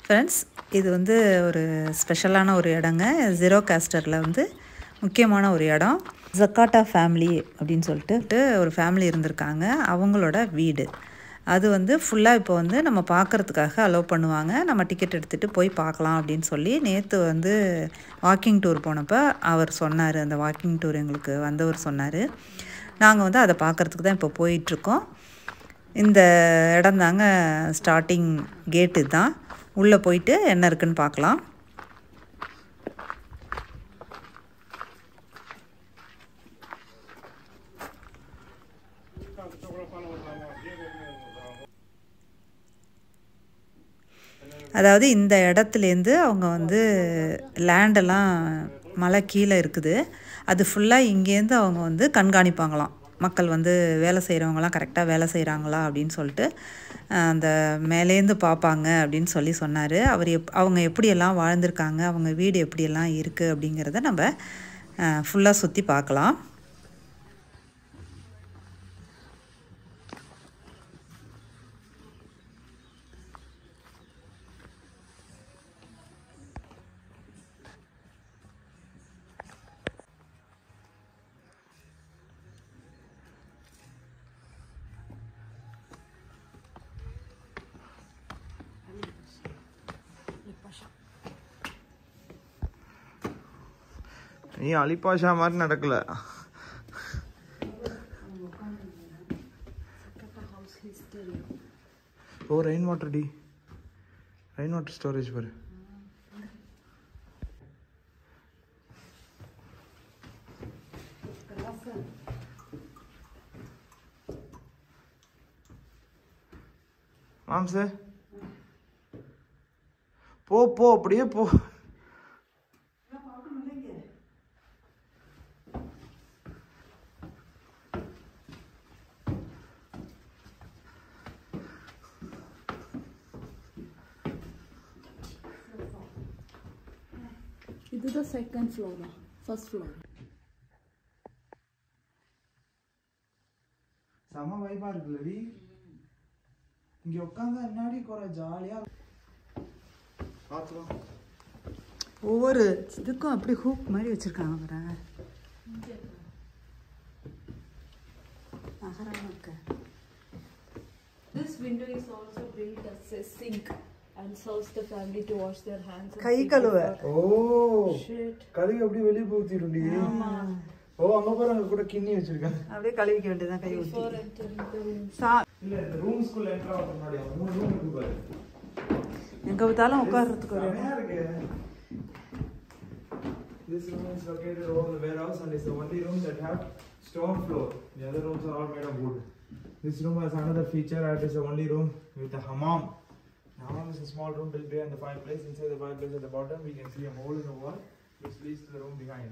Friends, இது வந்து ஒரு ஸ்பெஷலான ஒரு இடங்க. ஜீரோகாஸ்டரில் வந்து முக்கியமான ஒரு இடம். ஜக்காட்டா ஃபேமிலி அப்படின்னு சொல்லிட்டு ஒரு ஃபேமிலி இருந்திருக்காங்க. அவங்களோட வீடு அது வந்து ஃபுல்லாக இப்போ வந்து நம்ம பார்க்குறதுக்காக அலோவ் பண்ணுவாங்க. நம்ம டிக்கெட் எடுத்துகிட்டு போய் பார்க்கலாம் அப்படின்னு சொல்லி நேற்று வந்து வாக்கிங் டூர் போனப்போ அவர் சொன்னார். அந்த வாக்கிங் டூர் எங்களுக்கு வந்தவர் சொன்னார். நாங்கள் வந்து அதை பார்க்குறதுக்கு தான் இப்போ போயிட்டுருக்கோம். இந்த இடம் தாங்க ஸ்டார்டிங் கேட்டு தான். உள்ளே போயிட்டு என்ன இருக்குன்னு பார்க்கலாம். அதாவது இந்த இடத்துலேருந்து அவங்க வந்து லேண்டெல்லாம் மலை கீழே இருக்குது. அது ஃபுல்லாக இங்கேருந்து அவங்க வந்து கண்காணிப்பாங்களாம். மக்கள் வந்து வேலை செய்கிறவங்களாம் கரெக்டாக வேலை செய்கிறாங்களா அப்படின்னு சொல்லிட்டு அந்த மேலேருந்து பார்ப்பாங்க அப்படின்னு சொல்லி சொன்னார். அவங்க எப்படியெல்லாம் வாழ்ந்திருக்காங்க, அவங்க வீடு எப்படியெல்லாம் இருக்குது அப்படிங்கிறத நம்ம ஃபுல்லாக சுற்றி பார்க்கலாம். நீ அலிபாஷா மாதிரி நடக்கல. ஓ ரெயின் வாட்டர் டி, ரெயின் வாட்டர் ஸ்டோரேஜ் பாரு. மாம்சே போ போ, அப்படியே போ. This is the second floor, first floor. செம வைபா இருக்குல்லடி. இங்க உட்காந்தா என்னடி குறை, ஜாலியா பாத்துலாம். ஒவ்வொரு இதுக்கும் அப்படி ஹூக் மாதிரி வச்சுருக்காங்க. This window is also built as a sink and serves the family to wash their hands. கை கழுவ. ஓ கழுவி அப்படியே வெளியே ஊத்திடும்டி. ஓ அங்க பாரு, அங்க கூட கிண்ணி வச்சிருக்காங்க. அப்படியே கழுவிக்க வேண்டியதான் கை ஊத்தி. இல்ல இந்த ரூம்ஸ்குள்ள என்ட்ரா ஆக முன்னாடி 3 ரூம் இருக்கு பாரு. எங்க பார்த்தாலும் உட்கார்றதுக்கு ஒரு இடம் இருக்கு. This room is located over the warehouse and is the only room that have stone floor. The other rooms are all made of wood. This room has another feature. It is the only room with a hammam. The hammam is a small room built behind the fireplace. Inside the fireplace at the bottom, we can see a hole in the wall which leads to the room behind.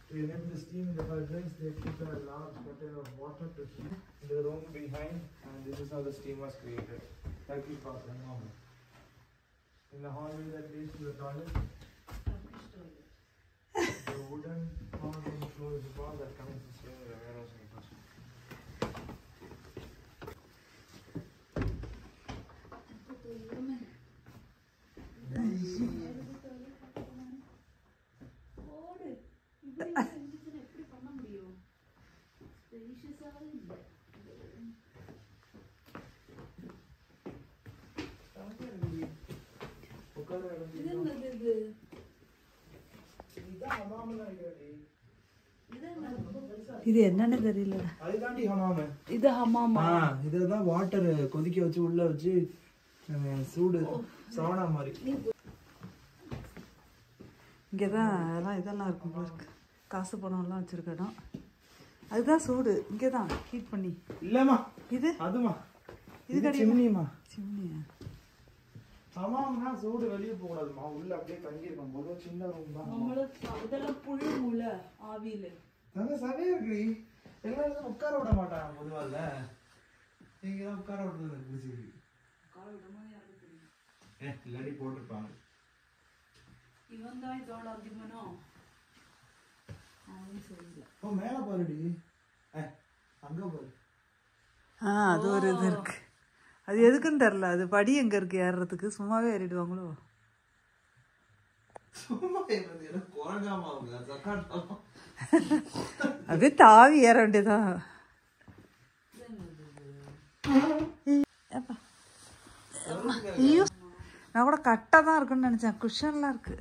To enable the steam in the fireplace, they put a large container of water to heat in the room behind, and this is how the steam was created. Turkish bathroom normal. In the hallway that leads to the toilet, the wooden part on the floor is the wall that connects the stairs with the warehouse and the first floor. இது என்னன்னு தெரியல. அதுதான்டி ஹமாம். இது ஹமாமா. இதுதான் water கொதிக்க வச்சு உள்ள வச்சு சூடு சவனா மாதிரி. இங்கதான் இதெல்லாம் இருக்கும் போல இருக்கு. காசு பணம்லாம் வச்சிருக்க இடம். அதுதான் சூடு. இங்கதான் ஹீட் பண்ணி. இல்லம்மா இது அதுமா, இது சிம்னிமா. சிம்னியா? ஹமாம்னா சூடு வெளியே போகக்கூடாதுமா, உள்ள அப்படியே தங்கி இருக்கும் போது. சின்ன ரூம் தான். அதெல்லாம் புழுமுல ஆவியில நல்ல சதையா இருக்கு. எல்லாரும் உட்கார விட மாட்டாங்க பொதுவா. இல்ல நீங்க தான் உட்கார விடுறது பிடிச்சிருக்கு. இல்லாட்டி போட்டிருப்பாங்க. இவன் தான் இதோட அதிகமானோ அவன் சொல்லல. ஓ மேல பாருடி, அங்க பாரு. அது ஒரு இது இருக்கு. அது எதுக்குன்னு தெரில. அது படி எங்கே இருக்குது ஏறுறதுக்கு? சும்மாவே ஏறிடுவாங்களோ? அப்படியே தாவி ஏற வேண்டியதான். ஐயோ, நான் கூட கட்டாக தான் இருக்குன்னு நினச்சேன். குஷன்லாம் இருக்கு.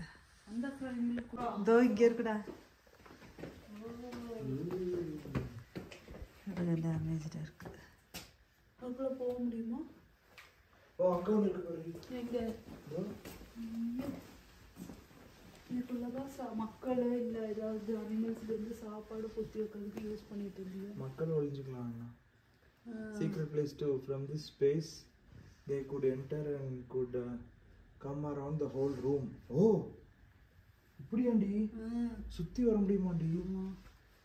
இதோ இங்கே இருக்குடா. டேமேஜாக இருக்கு. அதுக்குள்ள போக முடியுமா? எங்க இதுக்குள்ளதான் மக்கள் இல்லை ஏதாவது அனிமல்ஸ்ல இருந்து சாப்பாடு பொத்தி வைக்கிறதுக்கு யூஸ் பண்ணிட்டு இருந்தீங்க. மக்கள் ஒளிஞ்சுக்கலாம். Secret place too. From this space they could enter and could come around the whole room. Oh, இப்படியாண்டி சுத்தி வர முடியுமாண்டி?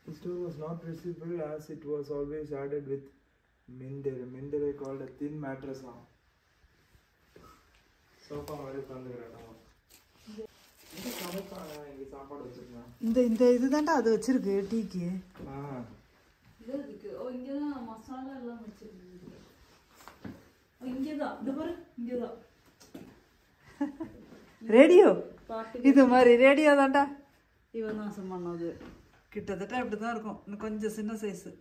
This door was not receiverable as it was always added with mindere called a thin mattress. Sofa மாதிரி உட்காந்துக்கிறேன். இங்க சாப்பாடு வச்சிருக்கேன். இந்த இதுதான்டா அது வச்சிருக்கு டீக்கு. இங்கதான் மசாலா எல்லாம் வச்சிருக்கு. இங்கதான் இது பாரு, இங்கதான் ரேடியோ. இது மாதிரி ரேடியோ தான்டா. இவன் நாசம் பண்ணது. கிட்டத்தட்ட அப்படி தான் இருக்கும். இன்னும் கொஞ்சம் சின்ன சைஸு.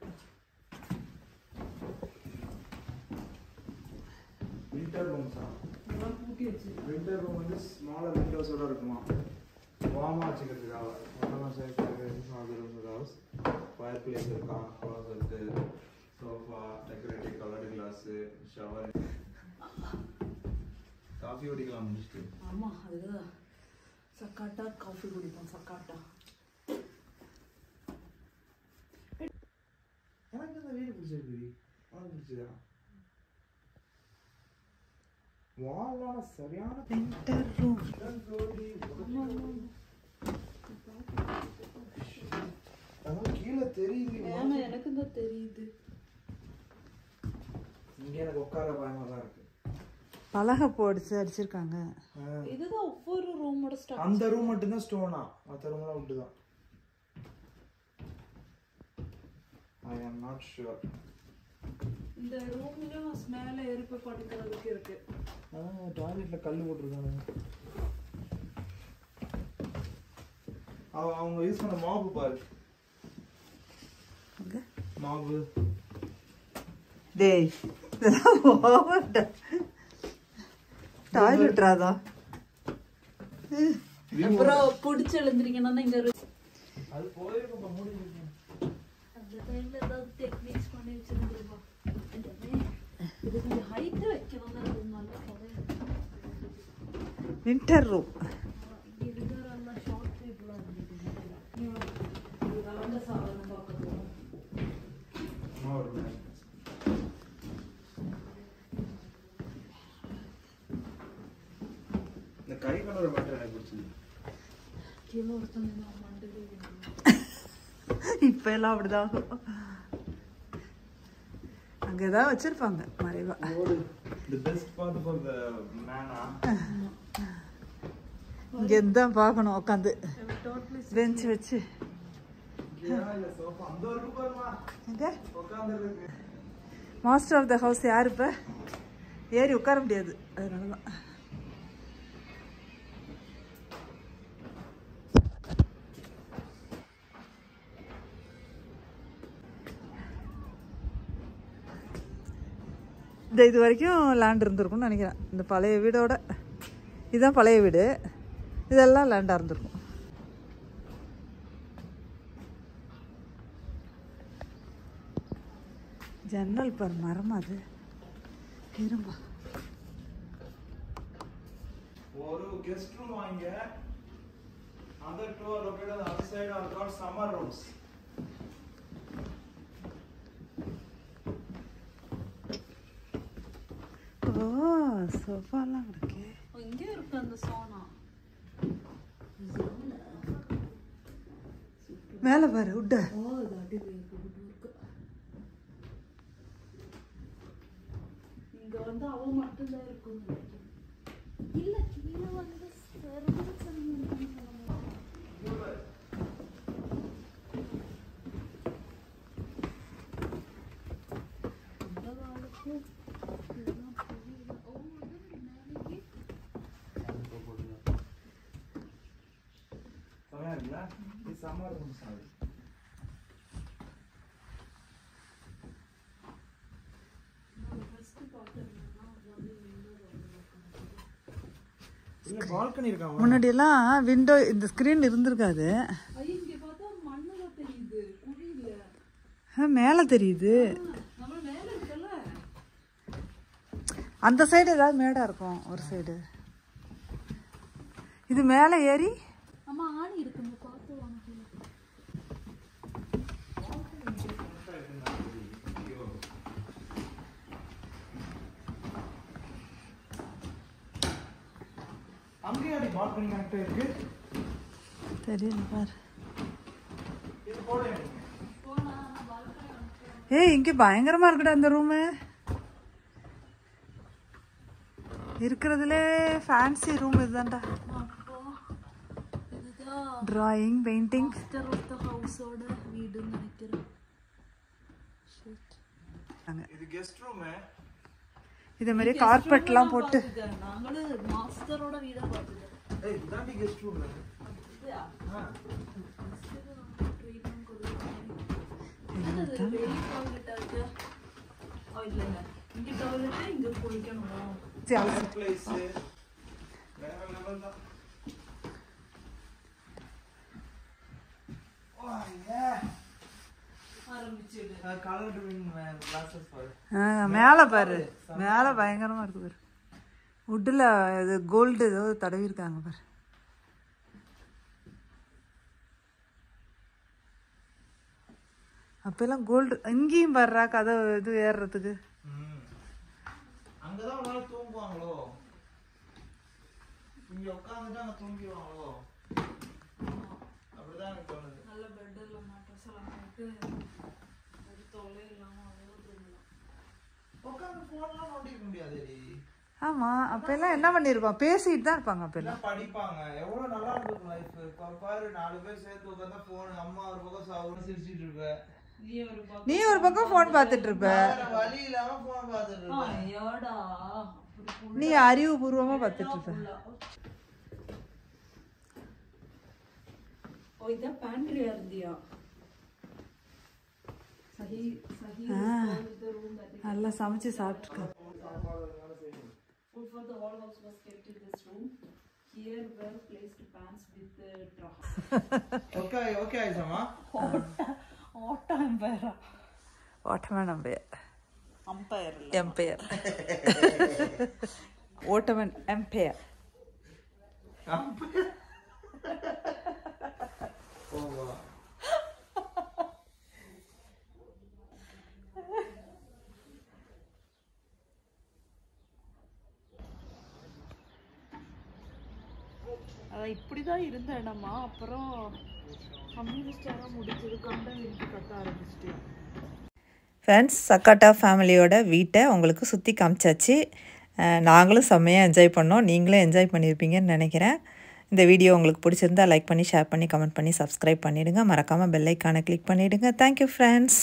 விண்டர் ரூம்ஸா? இதெல்லாம் பூட்டி வச்சு. விண்டர் ரூம் வந்து ஸ்மாலர் விண்டோஸோட இருக்குமா, வார்மாக வச்சுக்கிறதுக்காக. மொத்தமாக சைஸ் ஃபயர் பிளேஸ் இருக்கா, closet, sofa, decorative colour class, shower. Coffee குடிக்கலாம் முடிச்சுட்டு. ஆமாம், அதுதான் சக்காட்டா காஃபி குடிப்போம். சக்காட்டா எனக்கு அந்த வீடு பிடிச்சிருக்கு. உனக்கு பிடிச்சதா? வாலான சரியான விண்டர் ரூம். அதான் கீழே தெரியுது. ஏன்னா எனக்கு தான் தெரியுது. இங்கே எனக்கு உட்கார பயமாக தான் இருக்கு. பலகை போடிச்சு அடிச்சிருக்காங்க. இதுதான் ஒவ்வொரு ரூமோட ஸ்ட்ரக்சர். அந்த ரூம் மட்டும்தான் ஸ்டோனா, மற்ற ரூம்லாம் உட்டு தான். ஐ ஆம் நாட் ஷுர். இந்த ரூம்ல மேல ஏறி போய் படுக்கிறதுக்கு இருக்கு. டாய்லெட்ல கல் போட்டிருக்காங்க. அவங்க யூஸ் பண்ண மாப்பு பாரு. மாவு டேய், டாய்லெட் ராதா. அப்புறம் பிடிச்சி எழுந்திரிக்கணும்னா இங்க அது போயிருக்கும். மூடி அந்த டைம்ல ஏதாவது டெக்னிக்ஸ் பண்ணி வச்சிருந்துருப்பா. இது கொஞ்சம் ஹைட் வைக்கணும் தான் ரூம். நல்லா விண்டர் ரூம். இங்க இருக்கிற ஷார்ட் பீப்புளா இருந்துட்டு வந்து சாதனம் பார்க்கணும். இந்த கை கலர் மட்டும் எனக்கு பிடிச்சது. கீழே ஒருத்தங்க மண்டலே இப்ப எல்லாம் அப்படிதான். அங்க ஏதாவது வச்சிருப்பாங்க மறைவா. The best part for the man. இங்க இருந்தான் பார்க்கணும் உட்காந்து பெஞ்ச் வச்சு. மாஸ்டர் ஆஃப் த ஹவுஸ் யார்? இப்போ ஏறி உட்கார முடியாது, அதனால தான். இந்த இது வரைக்கும் லேண்ட் இருந்திருக்கும்னு நினைக்கிறேன். இந்த பழைய வீடோட இதுதான் பழைய வீடு. இதெல்லாம் லேண்டாக இருந்திருக்கும். ஜன்னல் பாரு, மரம் அது இரும்பா. ஒரு கெஸ்ட் ரூம் வாங்க. other two are located on the other side are called summer rooms. ஓ, சோஃபாலாம் இருக்கு. இங்கே இருக்கு அந்த சோனா. மேலே பாரு உட்ட. ஓ, இது அடியில் இருக்கு. இங்க வந்து அவ மட்டும்தான் இருக்கும். இல்ல கீழே வந்து summer rooms are. இல்ல பால்கனி இருக்கா? முன்னாடி எல்லாம் விண்டோ இந்த ஸ்கிரீன் இருந்திருக்காது. ஐயோ இங்க பார்த்தா மண்ணு தெரியுது, குழி இல்ல. மேலே தெரியுது. நம்ம மேல இருக்கல. அந்த சைடு ஏதாவது மேடா இருக்கும் ஒரு சைடு. இது மேலே ஏறி அம்மா ஆணி இருக்குங்க பார்த்து வாங்க. அங்கேயே அடி பால்கனி கனெக்ட் இருக்கு. தெரியல பாரு. இது போடுங்க. போனா பால்கனி. ஏய் இங்கே பயங்கரமா இருக்குடா அந்த ரூமு. இருக்கிறதுலே ஃபேன்சி ரூம் இதுதான்டா. அப்போ இதுதான் drawing painting. Master of the ஹவுஸோட வீடுன்னு நினைக்கிறேன். இது கெஸ்ட் ரூம். இதே மாதிரி கார்பெட்லாம் போட்டு நாங்களும் மாஸ்டரோட வீட பார்த்தது. ஏய் இதாண்டி கெஸ்ட் ரூம். இதுயா ஆ ட்ரீட்மென்ட் கொடுக்குறாங்க. இது வெளிய டாய்லெட் இருக்கு. இல்லங்க இங்க டாய்லெட் இங்க குளிக்கணும். பிளேஸ் வேற லெவல் தான். வா யா ஆரம்பிச்சிடு. கலர் ட்வின் கிளாसेस பாரு. மேலே பாரு. மேலே பயங்கரமா இருக்கு பாரு. வுட்டில் இது கோல்டு ஏதோ தடவி இருக்காங்க பாரு. அப்பெல்லாம் கோல்டு இங்கேயும் பாடுறா கதை இது ஏறுறதுக்கு. அங்கதான் ஒரு நாள் தூங்குவாங்களோ, இங்க உட்காந்துட்டு அங்க தூங்கிடுவாங்களோ, அப்படிதான் எனக்கு தோணுது. நல்ல பெட்ல மேட்ரஸ் எல்லாம் போட்டு ஒரு தொல்லை இல்லாம உட்காந்து போன்லாம் நோண்டிக்க முடியாது. ஆமாம் அப்பெல்லாம் என்ன பண்ணியிருப்பான், பேசிட்டு தான் இருப்பாங்க. அப்பெல்லாம் படிப்பாங்க. எவ்வளவு நல்லா இருக்கும் லைஃப். பாரு 4 பேர் சேர்ந்து உட்காந்தா போன், அம்மா ஒரு பக்கம் சாவுன்னு சிரிச்சிட்டு இருப்ப, நீ ஒரு பக்கம் ஃபோன் பார்த்துட்டு இருப்ப, வழி இல்லாம போன் பார்த்துட்டு இருப்ப, நீ அறிவுபூர்வமா பார்த்துட்டு இருப்ப. ஓ இத பேண்ட்ரி இருந்தியா? சஹி சஹி நல்லா சமைச்சு சாப்பிட்டுருக்க. Food for the whole house was kept in this room. Here were placed pans with straw. Okay Aisha. Otta empire. Ottoman Empire. Empire. Ottoman Empire. Oh wow. இப்படிதான் இருந்த இடமா, அப்புறம் கம்யூனிஸ்டாக முடிச்சது கண்டம் இருக்கு கட்ட ஆரம்பிச்சிட்டு. ஃப்ரெண்ட்ஸ் சக்காட்டா ஃபேமிலியோட வீட்டை உங்களுக்கு சுற்றி காமிச்சாச்சு. நாங்களும் செம்மையாக என்ஜாய் பண்ணோம். நீங்களும் என்ஜாய் பண்ணியிருப்பீங்கன்னு நினைக்கிறேன். இந்த வீடியோ உங்களுக்கு பிடிச்சிருந்தா லைக் பண்ணி, ஷேர் பண்ணி, கமெண்ட் பண்ணி, சப்ஸ்கிரைப் பண்ணிவிடுங்க. மறக்காமல் பெல் ஐக்கானை கிளிக் பண்ணிவிடுங்க. Thank you friends.